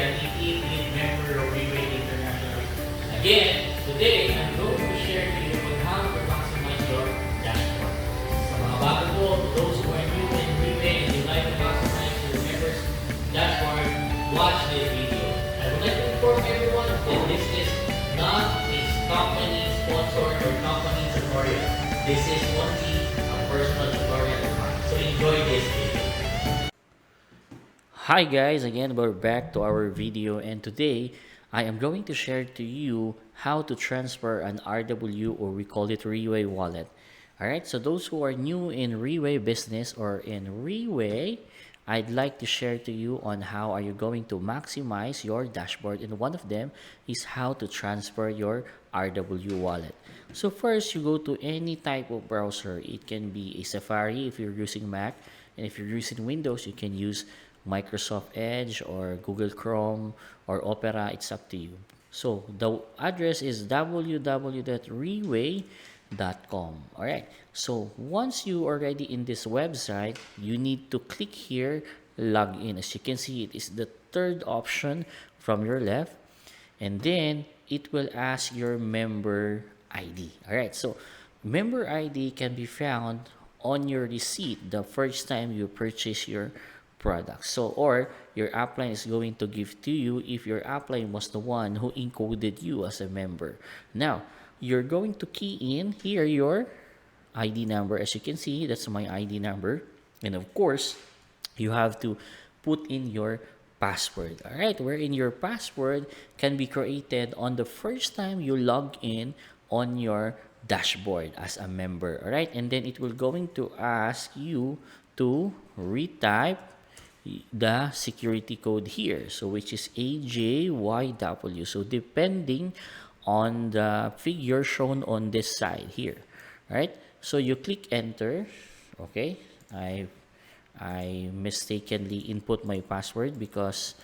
an member of Riway International. Again, today I'm going to share to you on how to maximize your dashboard. Sa mga bago po, those who are new in Riway and you like to maximize your members' dashboard, watch this video. I would like to inform everyone that this is not a company sponsored or company tutorial. This is only a personal tutorial of mine. So enjoy this video. Hi guys, again we're back to our video, and today I am going to share to you how to transfer an RW, or we call it Riway wallet. Alright, so those who are new in Riway business or in Riway, I'd like to share to you on how are you going to maximize your dashboard, and one of them is how to transfer your RW wallet. So first, you go to any type of browser. It can be a Safari if you're using Mac, and if you're using Windows, you can use Microsoft Edge or Google Chrome or Opera. It's up to you. So the address is www.riway.com. All right, so once you are already in this website, you need to click here, log in. As you can see, it is the third option from your left, and then it will ask your member ID. All right, so member ID can be found on your receipt the first time you purchase your product. So, or your upline is going to give to you if your upline was the one who encoded you as a member. Now, you're going to key in here your ID number. As you can see, that's my ID number. And of course, you have to put in your password. All right, wherein your password can be created on the first time you log in on your dashboard as a member. All right, and then it will going to ask you to retype the security code here, so which is AJYW. So depending on the figure shown on this side here, right? So you click enter. Okay, I mistakenly input my password because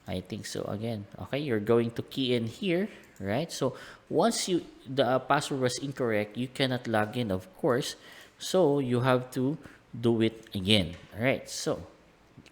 I think so again. Okay, you're going to key in here, right? So once the password was incorrect, you cannot log in, of course, so you have to do it again. All right, so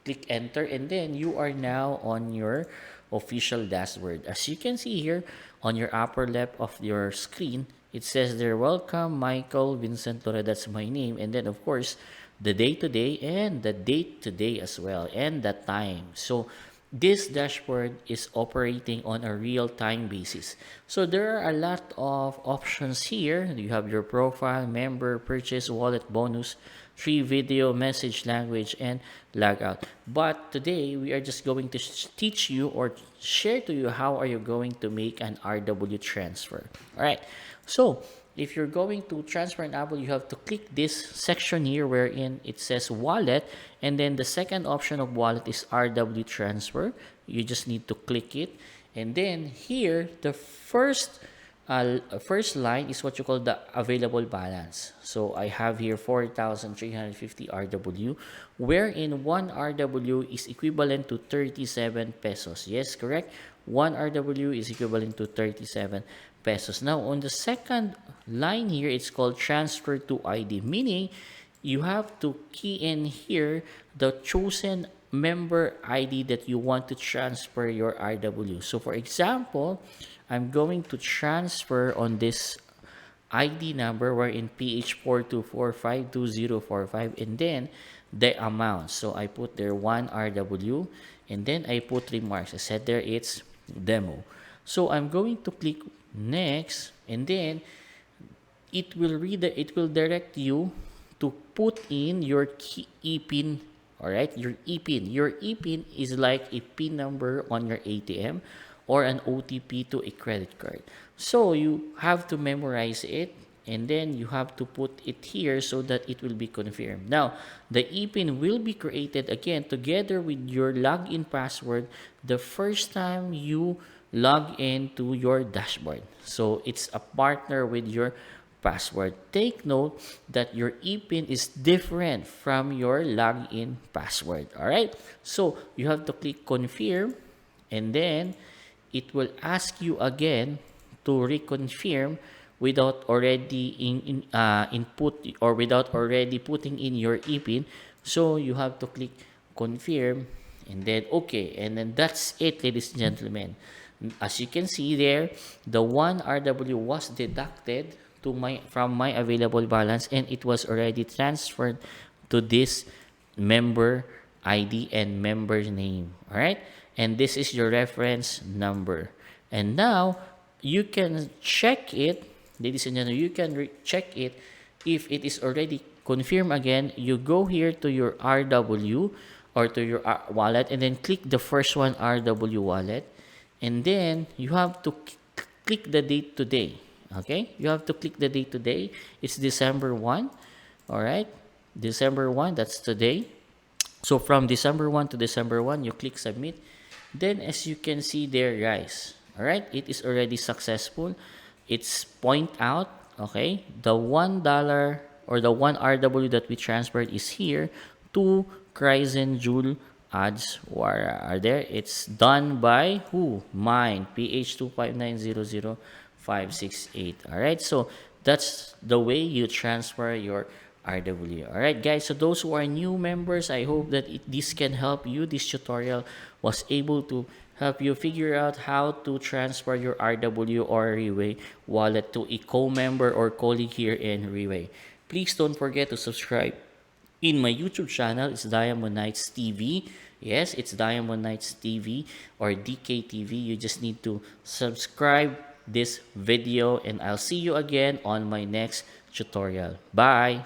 click enter, and then you are now on your official dashboard. As you can see here on your upper left of your screen, it says there, welcome Michael Vincent Torre. That's my name, and then of course the day today and the date today as well, and the time. So this dashboard is operating on a real-time basis. So there are a lot of options here. You have your profile, member, purchase, wallet, bonus, free video, message, language, and logout. But today we are just going to teach you or share to you how are you going to make an RW transfer. All right, so if you're going to transfer an RW, you have to click this section here wherein it says wallet, and then the second option of wallet is RW transfer. You just need to click it, and then here the first line is what you call the available balance. So I have here 4,350 RW, wherein 1 RW is equivalent to 37 pesos. Yes, correct. 1 RW is equivalent to 37 pesos. Now, on the second line here, it's called transfer to ID, meaning you have to key in here the chosen member ID that you want to transfer your RW. So, for example, I'm going to transfer on this ID number wherein PH42452045, and then the amount. So I put there 1 RW, and then I put remarks. I said there it's demo. So I'm going to click next, and then it will direct you to put in your key EPIN. All right, your EPIN. Your EPIN is like a PIN number on your ATM or an OTP to a credit card. So you have to memorize it, and then you have to put it here so that it will be confirmed. Now, the EPIN will be created again together with your login password the first time you log into your dashboard. So it's a partner with your password. Take note that your EPIN is different from your login password. All right, so you have to click confirm, and then it will ask you again to reconfirm without already input or without already putting in your EPIN. So you have to click confirm, and then okay, and then that's it, ladies and gentlemen. As you can see there, the 1 RW was deducted to my from my available balance, and it was already transferred to this member ID and member name. All right, and this is your reference number. And now you can check it, ladies and gentlemen. You can check it if it is already confirmed. Again, you go here to your RW or to your wallet, and then click the first one, RW wallet, and then you have to click the date today. Okay, you have to click the date today. It's December 1. All right, December 1, that's today. So from December 1 to December 1, you click submit. Then as you can see there, guys, all right, it is already successful. It's point out, okay, the $1 or the 1 RW that we transferred is here to Kryzen Joule ads are there. It's done by who? Mine, PH259000568. All right, so that's the way you transfer your RW. All right, guys, so those who are new members, I hope that this can help you. This tutorial was able to help you figure out how to transfer your RW or Riway wallet to a co-member or colleague here in Riway. Please don't forget to subscribe in my YouTube channel. It's Diamond Knights TV. Yes, it's Diamond Knights TV or DKTV. You just need to subscribe this video, and I'll see you again on my next tutorial. Bye!